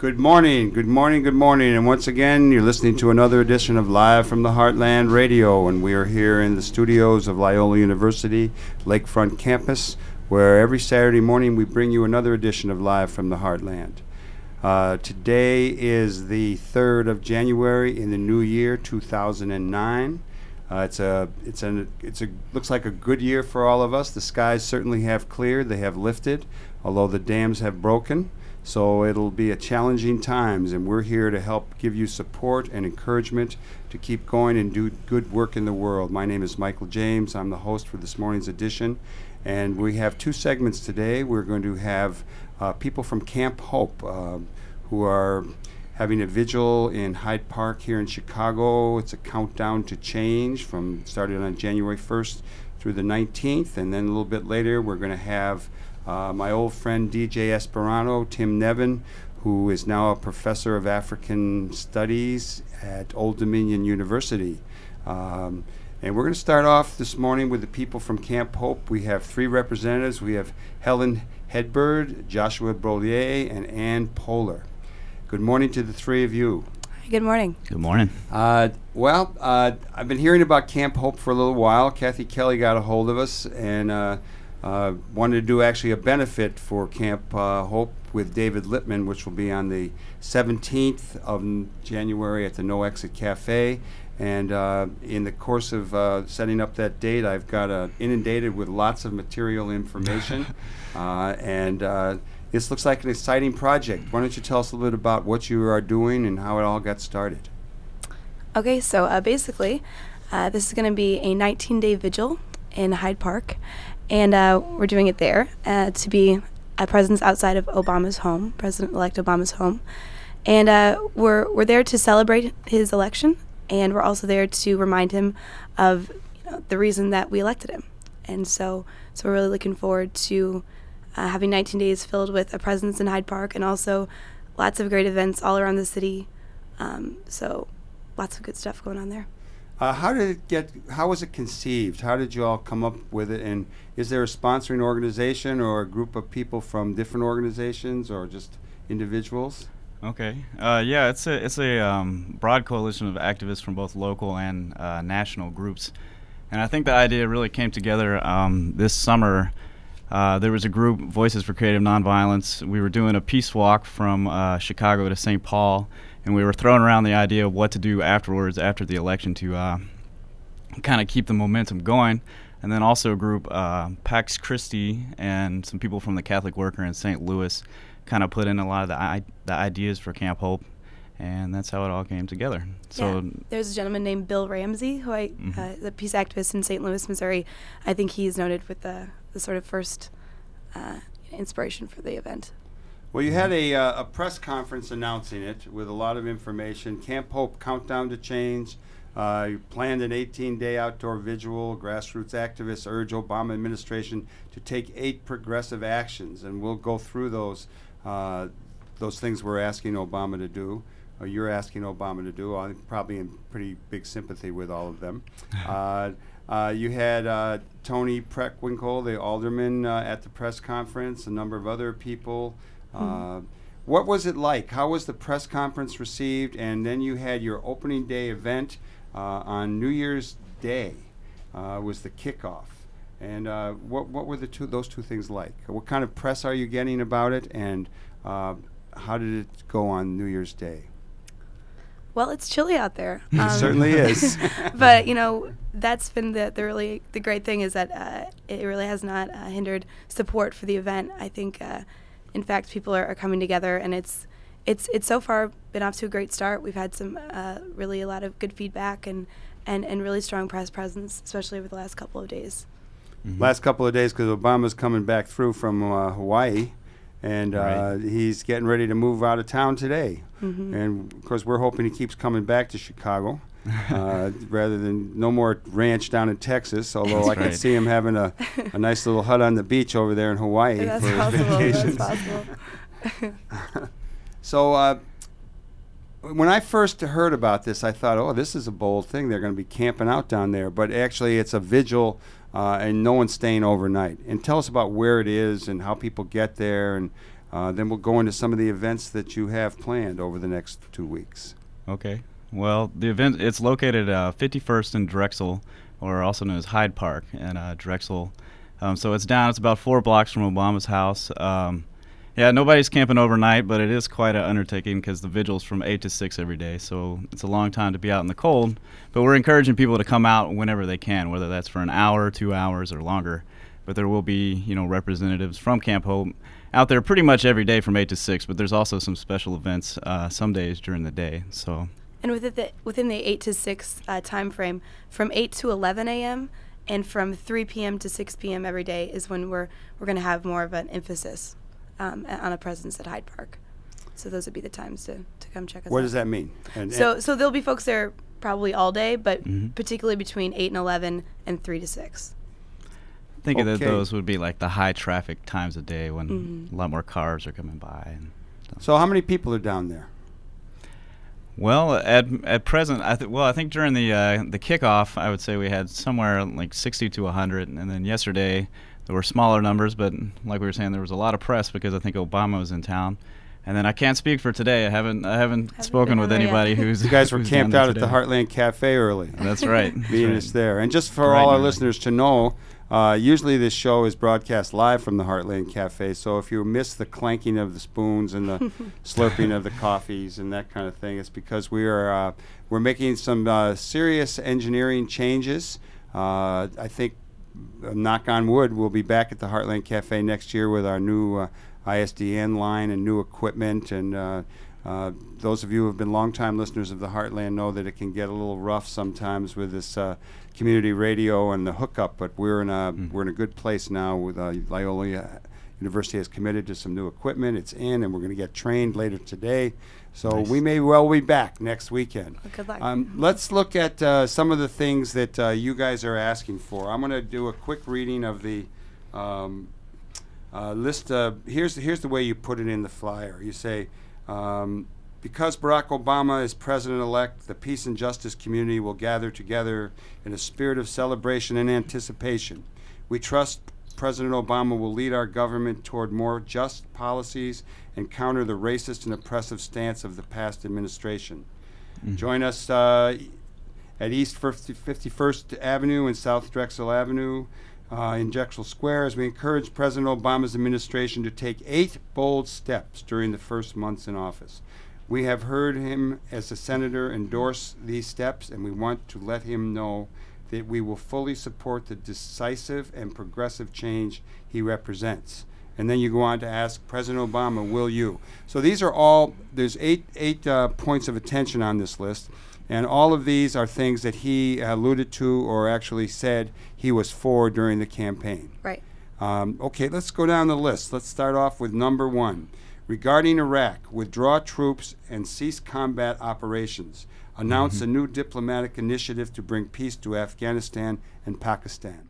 Good morning, good morning, good morning. And once again, you're listening to another edition of Live from the Heartland Radio. And we are here in the studios of Loyola University, Lakefront Campus, where every Saturday morning we bring you another edition of Live from the Heartland. Today is the 3rd of January in the new year, 2009. Looks like a good year for all of us. The skies certainly have cleared, they have lifted, although the dams have broken. So it'll be a challenging times, and we're here to help give you support and encouragement to keep going and do good work in the world. My name is Michael James. I'm the host for this morning's edition, and we have two segments today. We're going to have people from Camp Hope who are having a vigil in Hyde Park here in Chicago. It's a countdown to change started on January 1st through the 19th, and then a little bit later we're going to have my old friend DJ Esperanto, Tim Nevin, who is now a professor of African Studies at Old Dominion University. And we're going to start off this morning with the people from Camp Hope. We have three representatives. We have Helen Hedberg, Joshua Brolier, and Ann Poehler. Good morning to the three of you. Good morning. Good morning. I've been hearing about Camp Hope for a little while. Kathy Kelly got a hold of us and wanted to do actually a benefit for Camp Hope with David Lippman, which will be on the 17th of January at the No Exit Cafe. And in the course of setting up that date, I've got inundated with lots of material information. This looks like an exciting project. Why don't you tell us a little bit about what you are doing and how it all got started? Okay, so basically, this is going to be a 19-day vigil in Hyde Park. And we're doing it there to be a presence outside of Obama's home, President-elect Obama's home. And we're there to celebrate his election, and we're also there to remind him of the reason that we elected him. And so we're really looking forward to having 19 days filled with a presence in Hyde Park, and also lots of great events all around the city. So lots of good stuff going on there. How was it conceived? How did you all come up with it? And is there a sponsoring organization or a group of people from different organizations or just individuals? Okay. Yeah, it's a broad coalition of activists from both local and national groups. And I think the idea really came together this summer. There was a group, Voices for Creative Nonviolence. We were doing a peace walk from Chicago to St. Paul, and we were throwing around the idea of what to do afterwards, after the election, to kind of keep the momentum going. And then also a group, Pax Christi, and some people from the Catholic Worker in St. Louis kind of put in a lot of the ideas for Camp Hope, and that's how it all came together. So there's a gentleman named Bill Ramsey, who the peace activist in St. Louis, Missouri. I think he's noted with the sort of first inspiration for the event. Well, you had a press conference announcing it with a lot of information. Camp Hope Countdown to Change. You planned an 18-day outdoor vigil. Grassroots activists urge Obama administration to take 8 progressive actions, and we'll go through those things we're asking Obama to do, or you're asking Obama to do. I'm probably in pretty big sympathy with all of them. You had Tony Preckwinkle, the alderman, at the press conference, a number of other people. What was it like? How was the press conference received? And then you had your opening day event on New Year's Day, was the kickoff. And what were those two things like? What kind of press are you getting about it, and how did it go on New Year's Day? Well, it's chilly out there. It certainly is. But that's been the great thing, is that it really has not hindered support for the event. I think, in fact, people are coming together, and it's so far been off to a great start. We've had some really a lot of good feedback and really strong press presence, especially over the last couple of days. Mm-hmm. Last couple of days, because Obama's coming back through from Hawaii. And he's getting ready to move out of town today. Mm-hmm. And, of course, we're hoping he keeps coming back to Chicago rather than no more ranch down in Texas, although I can see him having a nice little hut on the beach over there in Hawaii for his vacations. That's possible. So when I first heard about this, I thought, oh, this is a bold thing. They're going to be camping out down there. But actually, it's a vigil. And no one's staying overnight. And tell us about where it is and how people get there, and Then we'll go into some of the events that you have planned over the next 2 weeks. Okay. Well, the event, it's located at 51st and Drexel, or also known as Hyde Park in Drexel. So it's about 4 blocks from Obama's house. Yeah, nobody's camping overnight, but it is quite an undertaking because the vigil's from 8 to 6 every day, so it's a long time to be out in the cold. But we're encouraging people to come out whenever they can, whether that's for an hour, 2 hours, or longer. But there will be, representatives from Camp Hope out there pretty much every day from 8 to 6, but there's also some special events some days during the day. So. And within the 8 to 6 time frame, from 8 to 11 a.m. and from 3 p.m. to 6 p.m. every day is when we're going to have more of an emphasis on a presence at Hyde Park. So those would be the times to come check us out. What does that mean? So there'll be folks there probably all day, but particularly between 8 and 11 and 3 to 6. Think that those would be like the high traffic times of day when a lot more cars are coming by. So how many people are down there? Well, at present, I think during the kickoff, I would say we had somewhere like 60 to 100, and then yesterday there were smaller numbers, but like we were saying, there was a lot of press because I think Obama was in town. And then I can't speak for today. I haven't spoken with anybody who's. You guys were who's camped out at today. the Heartland Cafe early. That's right. Being us there, and just for all our listeners to know. Usually this show is broadcast live from the Heartland Cafe, so if you miss the clanking of the spoons and the slurping of the coffees and that kind of thing, it's because we're making some serious engineering changes. I think, knock on wood, we'll be back at the Heartland Cafe next year with our new ISDN line and new equipment, and those of you who have been longtime listeners of the Heartland know that it can get a little rough sometimes with this community radio and the hookup, but we're in a good place now. With Loyola University has committed to some new equipment. It's in, and we're going to get trained later today. So nice. We may well be back next weekend. Well, good luck. Let's look at some of the things that you guys are asking for. I'm going to do a quick reading of the list. Here's the way you put it in the flyer. You say, because Barack Obama is president-elect, the peace and justice community will gather together in a spirit of celebration and anticipation. We trust President Obama will lead our government toward more just policies and counter the racist and oppressive stance of the past administration. Join us at East 51st Avenue and South Drexel Avenue in Drexel Square as we encourage President Obama's administration to take 8 bold steps during the first months in office. We have heard him as a senator endorse these steps, and we want to let him know that we will fully support the decisive and progressive change he represents. And then you go on to ask President Obama, will you? So these are all, there's eight points of attention on this list, and all of these are things that he alluded to or actually said he was for during the campaign. Right. Okay, let's go down the list. Let's start off with number 1. Regarding Iraq, withdraw troops and cease combat operations. Announce a new diplomatic initiative to bring peace to Afghanistan and Pakistan.